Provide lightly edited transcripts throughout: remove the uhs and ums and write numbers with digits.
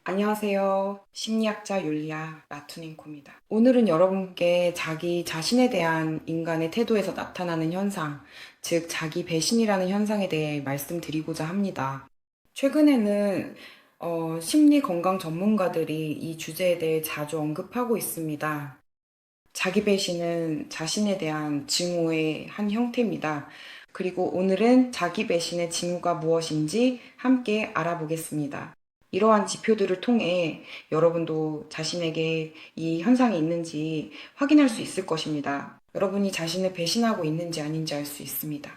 안녕하세요. 심리학자 율리아 라투닌코입니다. 오늘은 여러분께 자기 자신에 대한 인간의 태도에서 나타나는 현상, 즉 자기 배신이라는 현상에 대해 말씀드리고자 합니다. 최근에는 심리 건강 전문가들이 이 주제에 대해 자주 언급하고 있습니다. 자기 배신은 자신에 대한 증오의 한 형태입니다. 그리고 오늘은 자기 배신의 징후가 무엇인지 함께 알아보겠습니다. 이러한 지표들을 통해 여러분도 자신에게 이 현상이 있는지 확인할 수 있을 것입니다. 여러분이 자신을 배신하고 있는지 아닌지 알 수 있습니다.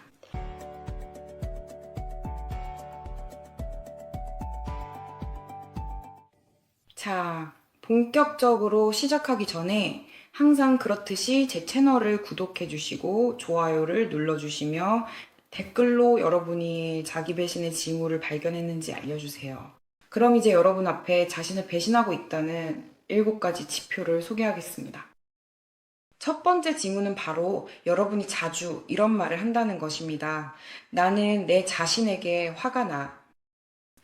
자, 본격적으로 시작하기 전에 항상 그렇듯이 제 채널을 구독해 주시고 좋아요를 눌러주시며 댓글로 여러분이 자기 배신의 징후를 발견했는지 알려주세요. 그럼 이제 여러분 앞에 자신을 배신하고 있다는 7가지 지표를 소개하겠습니다. 첫 번째 징후는 바로 여러분이 자주 이런 말을 한다는 것입니다. 나는 내 자신에게 화가 나.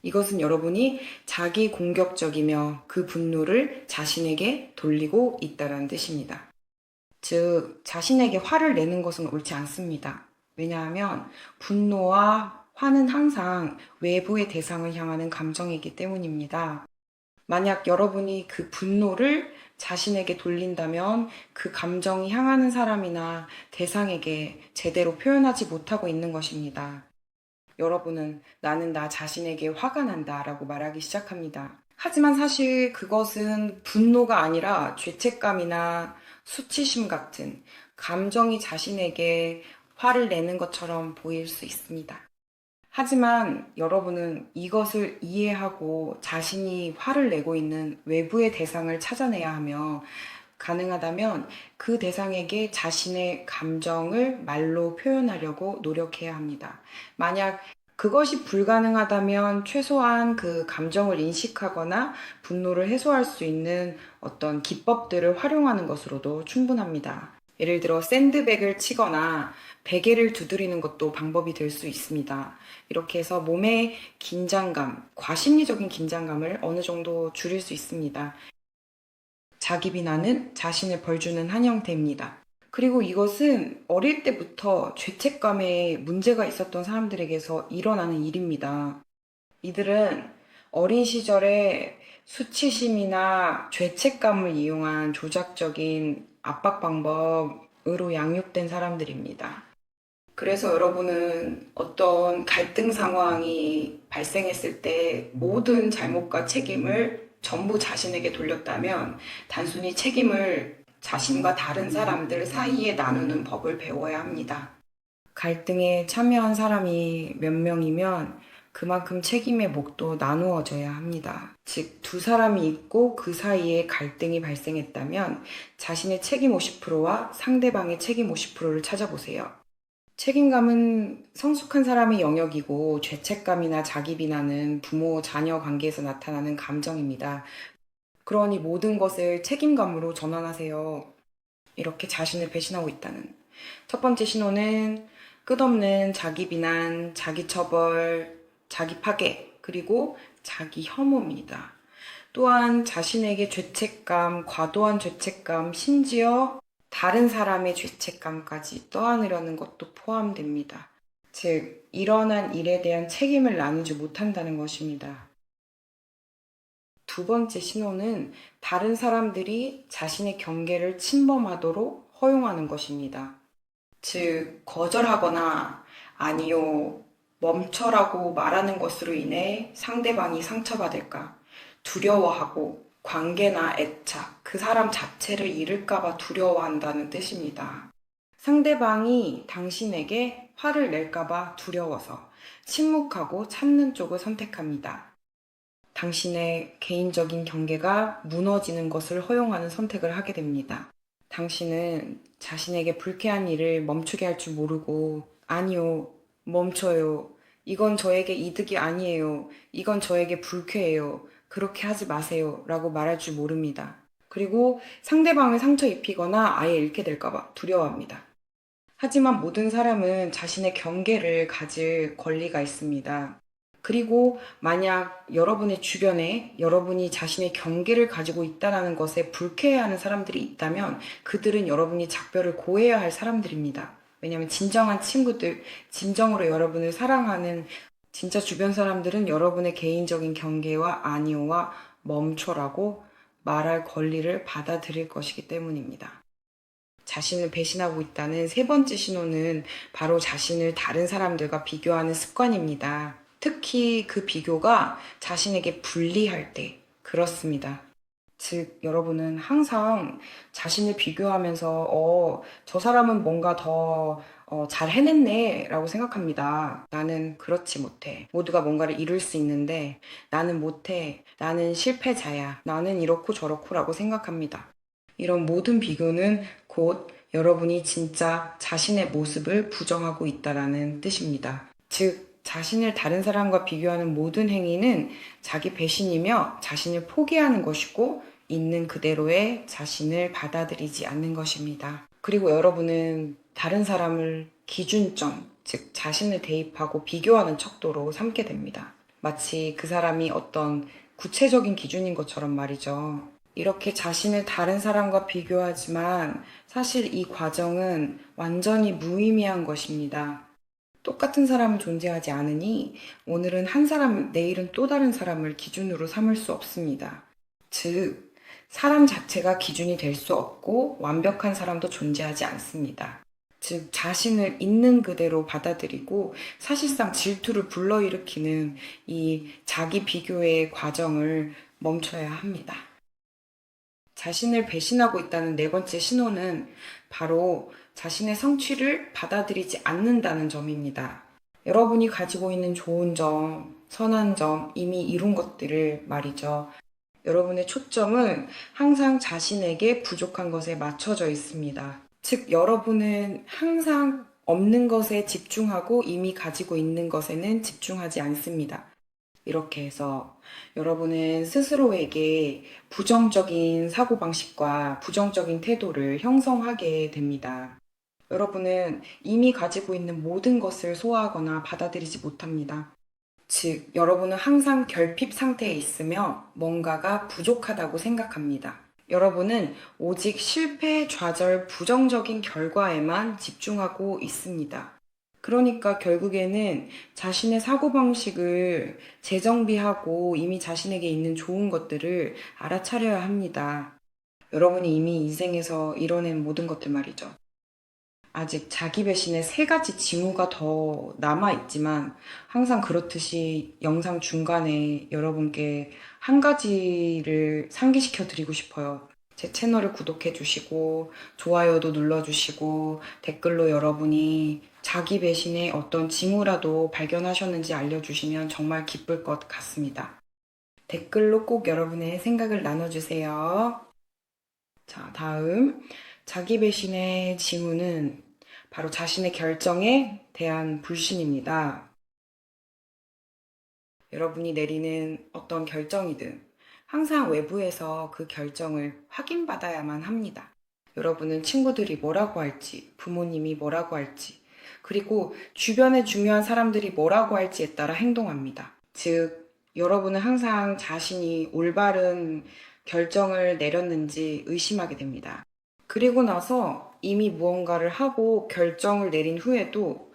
이것은 여러분이 자기 공격적이며 그 분노를 자신에게 돌리고 있다는 뜻입니다. 즉, 자신에게 화를 내는 것은 옳지 않습니다. 왜냐하면 분노와 화는 항상 외부의 대상을 향하는 감정이기 때문입니다. 만약 여러분이 그 분노를 자신에게 돌린다면 그 감정이 향하는 사람이나 대상에게 제대로 표현하지 못하고 있는 것입니다. 여러분은 나는 나 자신에게 화가 난다 라고 말하기 시작합니다. 하지만 사실 그것은 분노가 아니라 죄책감이나 수치심 같은 감정이 자신에게 화를 내는 것처럼 보일 수 있습니다. 하지만 여러분은 이것을 이해하고 자신이 화를 내고 있는 외부의 대상을 찾아내야 하며 가능하다면 그 대상에게 자신의 감정을 말로 표현하려고 노력해야 합니다. 만약 그것이 불가능하다면 최소한 그 감정을 인식하거나 분노를 해소할 수 있는 어떤 기법들을 활용하는 것으로도 충분합니다. 예를 들어 샌드백을 치거나 베개를 두드리는 것도 방법이 될 수 있습니다. 이렇게 해서 몸의 긴장감, 과심리적인 긴장감을 어느 정도 줄일 수 있습니다. 자기 비난은 자신을 벌주는 한 형태입니다. 그리고 이것은 어릴 때부터 죄책감에 문제가 있었던 사람들에게서 일어나는 일입니다. 이들은 어린 시절에 수치심이나 죄책감을 이용한 조작적인 압박 방법으로 양육된 사람들입니다. 그래서 여러분은 어떤 갈등 상황이 발생했을 때 모든 잘못과 책임을 전부 자신에게 돌렸다면 단순히 책임을 자신과 다른 사람들 사이에 나누는 법을 배워야 합니다. 갈등에 참여한 사람이 몇 명이면 그만큼 책임의 몫도 나누어져야 합니다. 즉, 두 사람이 있고 그 사이에 갈등이 발생했다면 자신의 책임 50%와 상대방의 책임 50%를 찾아보세요. 책임감은 성숙한 사람의 영역이고 죄책감이나 자기 비난은 부모, 자녀 관계에서 나타나는 감정입니다. 그러니 모든 것을 책임감으로 전환하세요. 이렇게 자신을 배신하고 있다는. 첫 번째 신호는 끝없는 자기 비난, 자기 처벌, 자기 파괴, 그리고 자기 혐오입니다. 또한 자신에게 죄책감, 과도한 죄책감, 심지어 다른 사람의 죄책감까지 떠안으려는 것도 포함됩니다. 즉, 일어난 일에 대한 책임을 나누지 못한다는 것입니다. 두 번째 신호는 다른 사람들이 자신의 경계를 침범하도록 허용하는 것입니다. 즉, 거절하거나 아니요, 멈춰라고 말하는 것으로 인해 상대방이 상처받을까 두려워하고 관계나 애착, 그 사람 자체를 잃을까봐 두려워한다는 뜻입니다. 상대방이 당신에게 화를 낼까봐 두려워서 침묵하고 참는 쪽을 선택합니다. 당신의 개인적인 경계가 무너지는 것을 허용하는 선택을 하게 됩니다. 당신은 자신에게 불쾌한 일을 멈추게 할 줄 모르고, 아니요, 멈춰요. 이건 저에게 이득이 아니에요. 이건 저에게 불쾌해요. 그렇게 하지 마세요. 라고 말할 줄 모릅니다. 그리고 상대방을 상처 입히거나 아예 잃게 될까봐 두려워합니다. 하지만 모든 사람은 자신의 경계를 가질 권리가 있습니다. 그리고 만약 여러분의 주변에 여러분이 자신의 경계를 가지고 있다는 것에 불쾌해하는 사람들이 있다면 그들은 여러분이 작별을 고해야 할 사람들입니다. 왜냐하면 진정한 친구들, 진정으로 여러분을 사랑하는 진짜 주변 사람들은 여러분의 개인적인 경계와 아니오와 멈춰라고 말할 권리를 받아들일 것이기 때문입니다. 자신을 배신하고 있다는 세 번째 신호는 바로 자신을 다른 사람들과 비교하는 습관입니다. 특히 그 비교가 자신에게 불리할 때 그렇습니다. 즉, 여러분은 항상 자신을 비교하면서, 저 사람은 뭔가 더, 잘 해냈네, 라고 생각합니다. 나는 그렇지 못해. 모두가 뭔가를 이룰 수 있는데, 나는 못해. 나는 실패자야. 나는 이렇고 저렇고 라고 생각합니다. 이런 모든 비교는 곧 여러분이 진짜 자신의 모습을 부정하고 있다라는 뜻입니다. 즉, 자신을 다른 사람과 비교하는 모든 행위는 자기 배신이며 자신을 포기하는 것이고 있는 그대로의 자신을 받아들이지 않는 것입니다. 그리고 여러분은 다른 사람을 기준점, 즉 자신을 대입하고 비교하는 척도로 삼게 됩니다. 마치 그 사람이 어떤 구체적인 기준인 것처럼 말이죠. 이렇게 자신을 다른 사람과 비교하지만 사실 이 과정은 완전히 무의미한 것입니다. 똑같은 사람은 존재하지 않으니 오늘은 한 사람, 내일은 또 다른 사람을 기준으로 삼을 수 없습니다. 즉, 사람 자체가 기준이 될 수 없고 완벽한 사람도 존재하지 않습니다. 즉, 자신을 있는 그대로 받아들이고 사실상 질투를 불러일으키는 이 자기 비교의 과정을 멈춰야 합니다. 자신을 배신하고 있다는 네 번째 신호는 바로 자신의 성취를 받아들이지 않는다는 점입니다. 여러분이 가지고 있는 좋은 점, 선한 점, 이미 이룬 것들을 말이죠. 여러분의 초점은 항상 자신에게 부족한 것에 맞춰져 있습니다. 즉, 여러분은 항상 없는 것에 집중하고 이미 가지고 있는 것에는 집중하지 않습니다. 이렇게 해서 여러분은 스스로에게 부정적인 사고방식과 부정적인 태도를 형성하게 됩니다. 여러분은 이미 가지고 있는 모든 것을 소화하거나 받아들이지 못합니다. 즉, 여러분은 항상 결핍 상태에 있으며 뭔가가 부족하다고 생각합니다. 여러분은 오직 실패, 좌절, 부정적인 결과에만 집중하고 있습니다. 그러니까 결국에는 자신의 사고방식을 재정비하고 이미 자신에게 있는 좋은 것들을 알아차려야 합니다. 여러분이 이미 인생에서 이뤄낸 모든 것들 말이죠. 아직 자기 배신의 세 가지 징후가 더 남아있지만 항상 그렇듯이 영상 중간에 여러분께 한 가지를 상기시켜 드리고 싶어요. 제 채널을 구독해 주시고 좋아요도 눌러주시고 댓글로 여러분이 자기 배신의 어떤 징후라도 발견하셨는지 알려주시면 정말 기쁠 것 같습니다. 댓글로 꼭 여러분의 생각을 나눠주세요. 자, 다음 자기 배신의 징후는 바로 자신의 결정에 대한 불신입니다. 여러분이 내리는 어떤 결정이든 항상 외부에서 그 결정을 확인받아야만 합니다. 여러분은 친구들이 뭐라고 할지, 부모님이 뭐라고 할지, 그리고 주변의 중요한 사람들이 뭐라고 할지에 따라 행동합니다. 즉, 여러분은 항상 자신이 올바른 결정을 내렸는지 의심하게 됩니다. 그리고 나서 이미 무언가를 하고 결정을 내린 후에도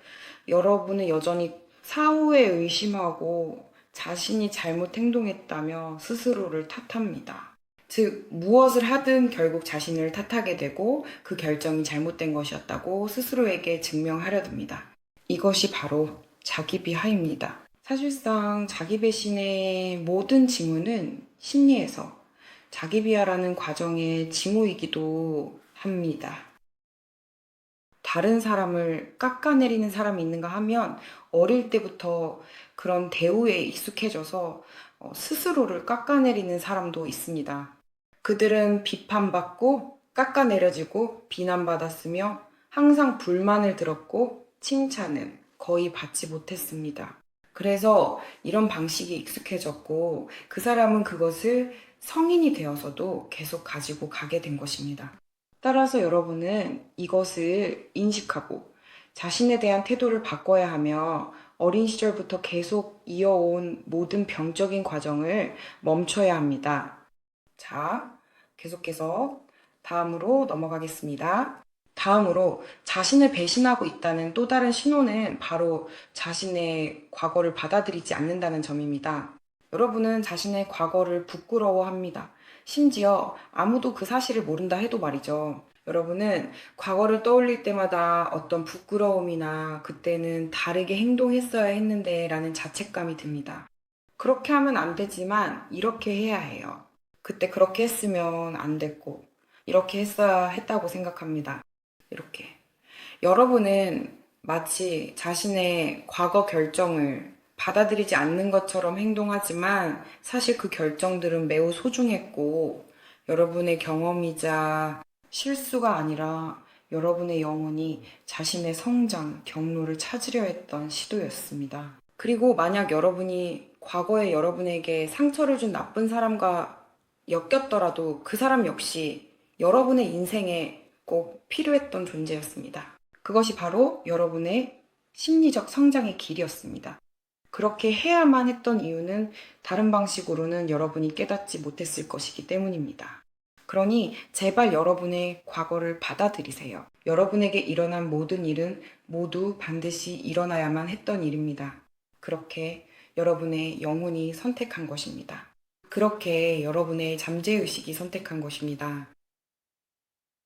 여러분은 여전히 사후에 의심하고 자신이 잘못 행동했다며 스스로를 탓합니다. 즉, 무엇을 하든 결국 자신을 탓하게 되고 그 결정이 잘못된 것이었다고 스스로에게 증명하려 듭니다. 이것이 바로 자기 비하입니다. 사실상 자기 배신의 모든 징후는 심리에서 자기 비하라는 과정의 징후이기도 합니다. 다른 사람을 깎아내리는 사람이 있는가 하면 어릴 때부터 그런 대우에 익숙해져서 스스로를 깎아내리는 사람도 있습니다. 그들은 비판받고 깎아내려지고 비난받았으며 항상 불만을 들었고 칭찬은 거의 받지 못했습니다. 그래서 이런 방식이 익숙해졌고 그 사람은 그것을 성인이 되어서도 계속 가지고 가게 된 것입니다. 따라서 여러분은 이것을 인식하고 자신에 대한 태도를 바꿔야 하며 어린 시절부터 계속 이어온 모든 병적인 과정을 멈춰야 합니다. 자, 계속해서 다음으로 넘어가겠습니다. 다음으로 자신을 배신하고 있다는 또 다른 신호는 바로 자신의 과거를 받아들이지 않는다는 점입니다. 여러분은 자신의 과거를 부끄러워합니다. 심지어 아무도 그 사실을 모른다 해도 말이죠. 여러분은 과거를 떠올릴 때마다 어떤 부끄러움이나 그때는 다르게 행동했어야 했는데 라는 자책감이 듭니다. 그렇게 하면 안 되지만 이렇게 해야 해요. 그때 그렇게 했으면 안 됐고, 이렇게 했어야 했다고 생각합니다. 이렇게. 여러분은 마치 자신의 과거 결정을 받아들이지 않는 것처럼 행동하지만 사실 그 결정들은 매우 소중했고 여러분의 경험이자 실수가 아니라 여러분의 영혼이 자신의 성장, 경로를 찾으려 했던 시도였습니다. 그리고 만약 여러분이 과거에 여러분에게 상처를 준 나쁜 사람과 엮였더라도 그 사람 역시 여러분의 인생에 꼭 필요했던 존재였습니다. 그것이 바로 여러분의 심리적 성장의 길이었습니다. 그렇게 해야만 했던 이유는 다른 방식으로는 여러분이 깨닫지 못했을 것이기 때문입니다. 그러니 제발 여러분의 과거를 받아들이세요. 여러분에게 일어난 모든 일은 모두 반드시 일어나야만 했던 일입니다. 그렇게 여러분의 영혼이 선택한 것입니다. 그렇게 여러분의 잠재의식이 선택한 것입니다.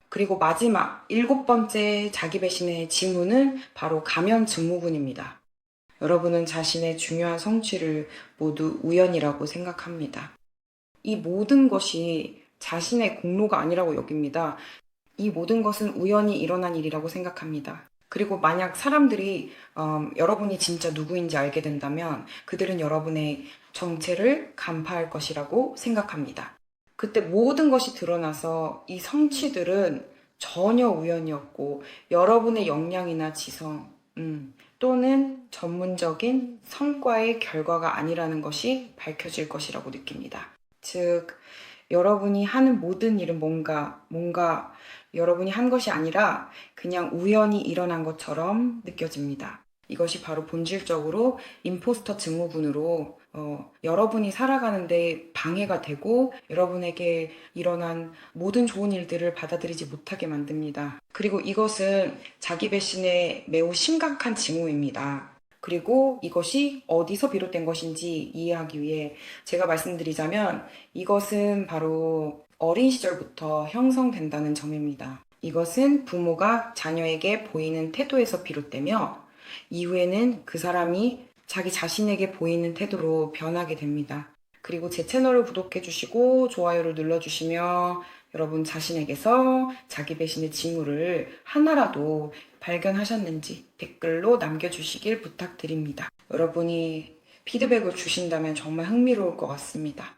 그리고 마지막 7번째 자기 배신의 징후는 바로 가면 증후군입니다. 여러분은 자신의 중요한 성취를 모두 우연이라고 생각합니다. 이 모든 것이 자신의 공로가 아니라고 여깁니다. 이 모든 것은 우연히 일어난 일이라고 생각합니다. 그리고 만약 사람들이 여러분이 진짜 누구인지 알게 된다면 그들은 여러분의 정체를 간파할 것이라고 생각합니다. 그때 모든 것이 드러나서 이 성취들은 전혀 우연이었고 여러분의 역량이나 지성 또는 전문적인 성과의 결과가 아니라는 것이 밝혀질 것이라고 느낍니다. 즉, 여러분이 하는 모든 일은 뭔가 여러분이 한 것이 아니라 그냥 우연히 일어난 것처럼 느껴집니다. 이것이 바로 본질적으로 임포스터 증후군으로 여러분이 살아가는데 방해가 되고 여러분에게 일어난 모든 좋은 일들을 받아들이지 못하게 만듭니다. 그리고 이것은 자기 배신의 매우 심각한 징후입니다. 그리고 이것이 어디서 비롯된 것인지 이해하기 위해 제가 말씀드리자면 이것은 바로 어린 시절부터 형성된다는 점입니다. 이것은 부모가 자녀에게 보이는 태도에서 비롯되며 이후에는 그 사람이 자기 자신에게 보이는 태도로 변하게 됩니다. 그리고 제 채널을 구독해 주시고 좋아요를 눌러주시며 여러분 자신에게서 자기 배신의 징후를 하나라도 발견하셨는지 댓글로 남겨주시길 부탁드립니다. 여러분이 피드백을 주신다면 정말 흥미로울 것 같습니다.